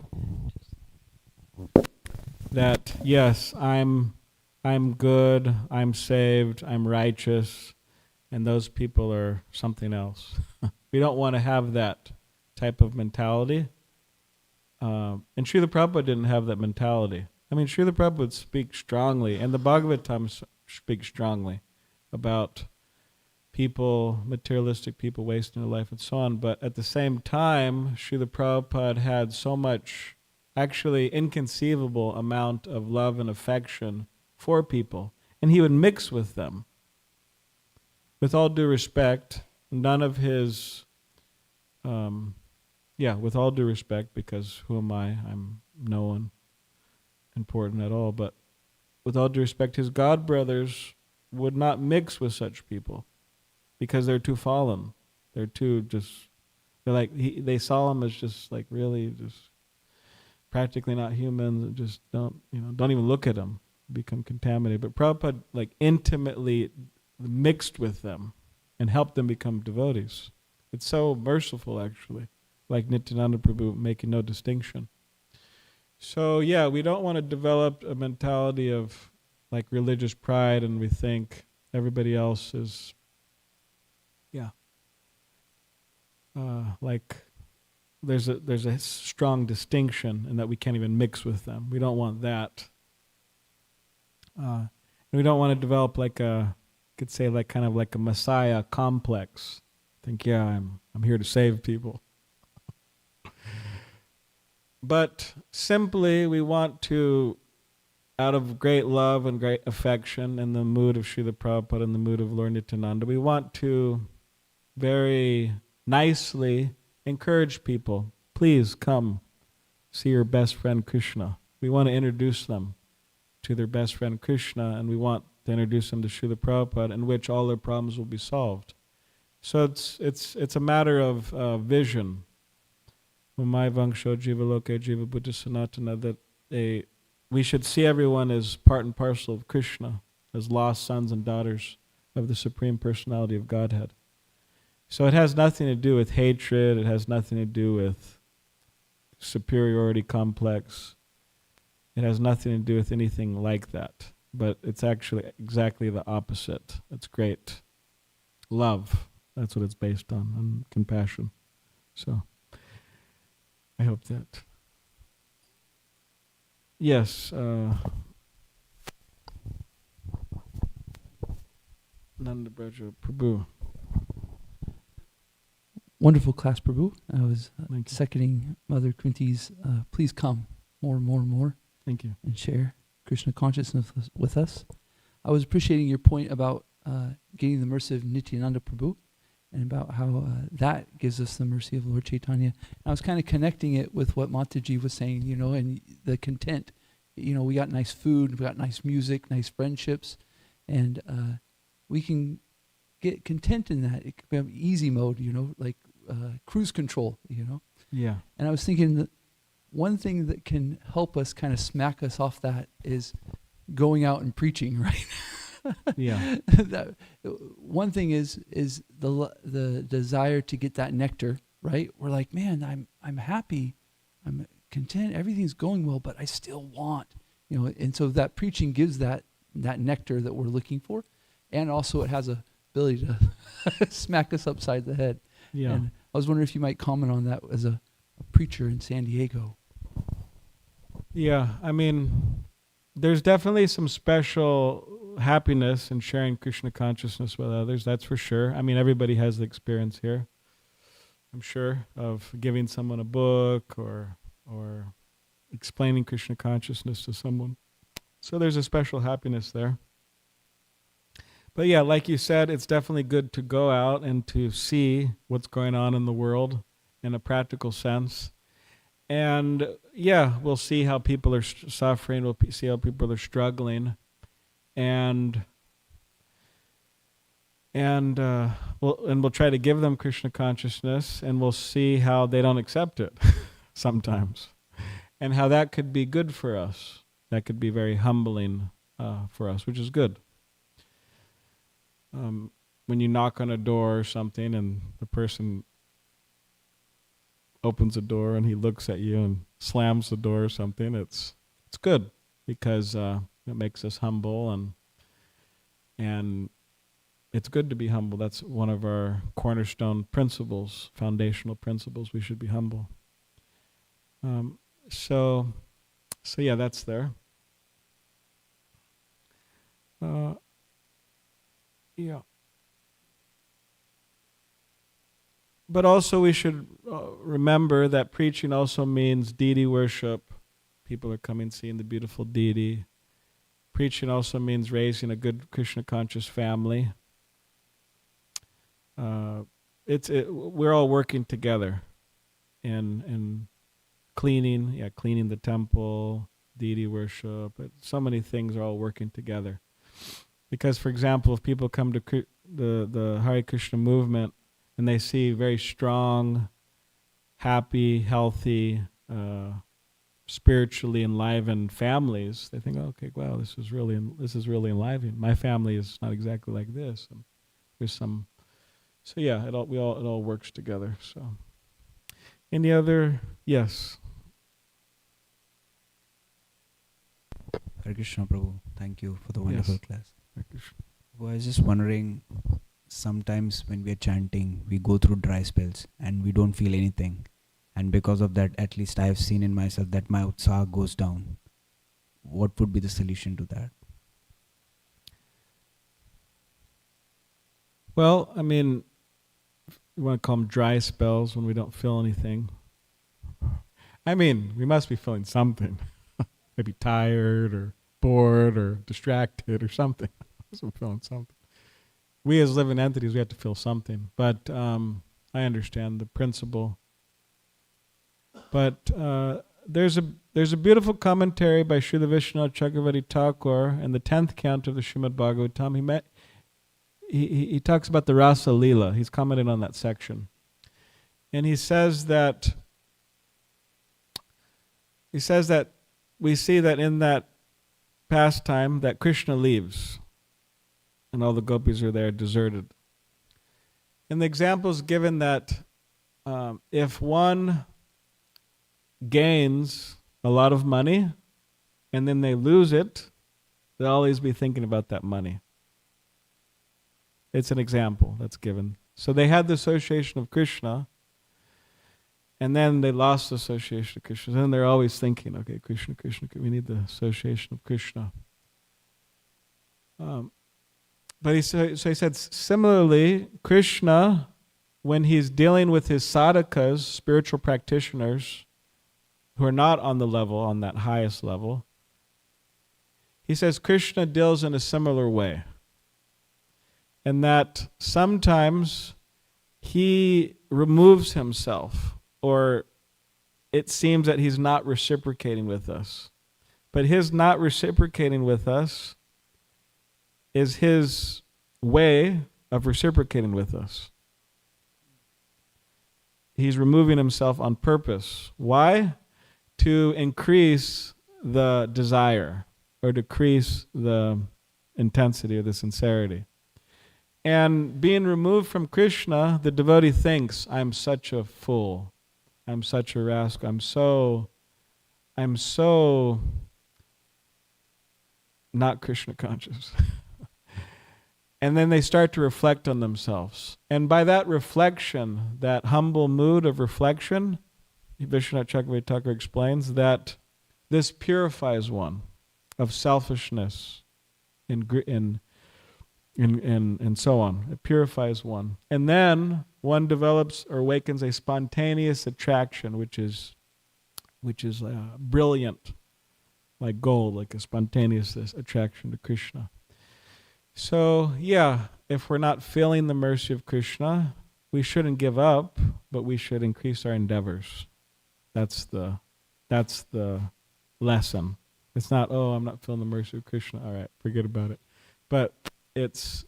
That, yes, I'm good, I'm saved, I'm righteous, and those people are something else. We don't want to have that type of mentality. And Srila Prabhupada didn't have that mentality. I mean, Srila Prabhupada speaks strongly, and the Bhagavatam speaks strongly about people, materialistic people wasting their life and so on. But at the same time, Srila Prabhupada had so much, actually inconceivable amount of love and affection for people, and he would mix with them. With all due respect, none of his with all due respect, because who am I? I'm no one important at all, but with all due respect, his god brothers would not mix with such people because they're too fallen. They're like, they saw him as just like really just practically not humans, and just don't even look at him, become contaminated. But Prabhupada like intimately mixed with them and helped them become devotees. It's so merciful, actually, like Nityananda Prabhu making no distinction. So yeah, we don't want to develop a mentality of like religious pride, and we think everybody else is, like there's a strong distinction, and that we can't even mix with them. We don't want that. And we don't want to develop like could say like kind of like a Messiah complex. Think, I'm here to save people. But simply we want to, out of great love and great affection and the mood of Srila Prabhupada and the mood of Lord Nityananda, we want to very nicely encourage people. Please come see your best friend Krishna. We want to introduce them to their best friend Krishna, and we want to introduce them to Srila Prabhupada, in which all their problems will be solved. So it's a matter of vision. Umay Vangsho Jiva Loke Jiva Buddha Sanatana, that we should see everyone as part and parcel of Krishna, as lost sons and daughters of the Supreme Personality of Godhead. So it has nothing to do with hatred, it has nothing to do with superiority complex, it has nothing to do with anything like that. But it's actually exactly the opposite. It's great love. That's what it's based on, and compassion. So I hope that. Yes. Nanda Braja Prabhu. Wonderful class, Prabhu. I was seconding Mother Kunti's, please come more and more and more. Thank you. And share Krishna consciousness with us. I was appreciating your point about getting the mercy of Nityananda Prabhu, and about how that gives us the mercy of Lord Chaitanya. And I was kind of connecting it with what Mataji was saying, and the content. We got nice food, we got nice music, nice friendships, and we can get content in that. It can be easy mode, like cruise control, Yeah. And I was thinking that one thing that can help us kind of smack us off that is going out and preaching, right? Yeah. One thing is the desire to get that nectar, right? We're like, man, I'm happy, I'm content, everything's going well, but I still want, and so that preaching gives that nectar that we're looking for, and also it has a ability to smack us upside the head. Yeah. And I was wondering if you might comment on that as a preacher in San Diego. Yeah, I mean, there's definitely some special happiness in sharing Krishna consciousness with others, that's for sure. I mean, everybody has the experience here, I'm sure, of giving someone a book or explaining Krishna consciousness to someone. So there's a special happiness there. But yeah, like you said, it's definitely good to go out and to see what's going on in the world in a practical sense. And yeah, we'll see how people are suffering, we'll see how people are struggling. And we'll try to give them Krishna consciousness, and we'll see how they don't accept it sometimes, and how that could be good for us. That could be very humbling for us, which is good. When you knock on a door or something, and the person opens the door and he looks at you and slams the door or something, it's good, because it makes us humble, and it's good to be humble. That's one of our cornerstone principles, foundational principles. We should be humble. So yeah, that's there. Yeah. But also we should remember that preaching also means deity worship. People are coming seeing the beautiful deity. Preaching also means raising a good Krishna conscious family. we're all working together, and cleaning the temple, deity worship. So many things are all working together. Because, for example, if people come to the Hare Krishna movement and they see very strong, happy, healthy, spiritually enlivened families, they think, oh, okay, wow, this is really enlivening. My family is not exactly like this. And there's some, so yeah, it all works together. So, any other? Yes. Hare Krishna Prabhu, thank you for the wonderful Yes. class. Hare Krishna. Well, I was just wondering, sometimes when we are chanting, we go through dry spells and we don't feel anything. And because of that, at least I have seen in myself that my utsaha goes down. What would be the solution to that? Well, I mean, you want to call them dry spells when we don't feel anything. I mean, we must be feeling something. Maybe tired or bored or distracted or something. I'm feeling something. We as living entities, we have to feel something. But I understand the principle. But there's a beautiful commentary by Srila Vishwanath Chakravarti Thakur in the 10th canto of the Srimad Bhagavatam. He talks about the Rasa Leela. He's commented on that section. And he says that we see that in that pastime that Krishna leaves and all the gopis are there deserted. And the example is given that if one gains a lot of money and then they lose it, they'll always be thinking about that money. It's an example that's given. So they had the association of Krishna, and then they lost the association of Krishna. And then they're always thinking, okay, Krishna, we need the association of Krishna. But he said, similarly, Krishna, when he's dealing with his sadhakas, spiritual practitioners, who are not on that highest level, he says Krishna deals in a similar way. And that sometimes he removes himself, or it seems that he's not reciprocating with us. But his not reciprocating with us is his way of reciprocating with us. He's removing himself on purpose. Why? To increase the desire or decrease the intensity or the sincerity. And being removed from Krishna, the devotee thinks, I'm such a fool. I'm such a rascal. I'm so not Krishna conscious. And then they start to reflect on themselves. And by that reflection, that humble mood of reflection, Vishwanath Chakravarti Thakur explains that this purifies one of selfishness and so on. It purifies one. And then one develops or awakens a spontaneous attraction, which is brilliant, like gold, like a spontaneous attraction to Krishna. So, yeah, if we're not feeling the mercy of Krishna, we shouldn't give up, but we should increase our endeavors. That's the lesson. It's not, oh, I'm not feeling the mercy of Krishna. All right, forget about it. But it's,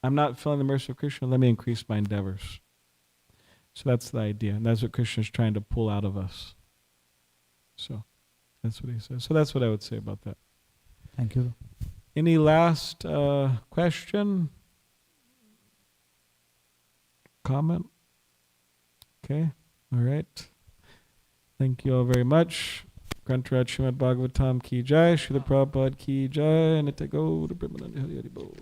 I'm not feeling the mercy of Krishna, let me increase my endeavors. So that's the idea. And that's what Krishna is trying to pull out of us. So that's what he says. So that's what I would say about that. Thank you. Any last question? Comment? Okay. All right. Thank you all very much. Grantaraj Srimad Bhagavatam ki jai, Srila Prabhupada ki jai, Nitya Gaur Brahmananda Hari Hari Bol.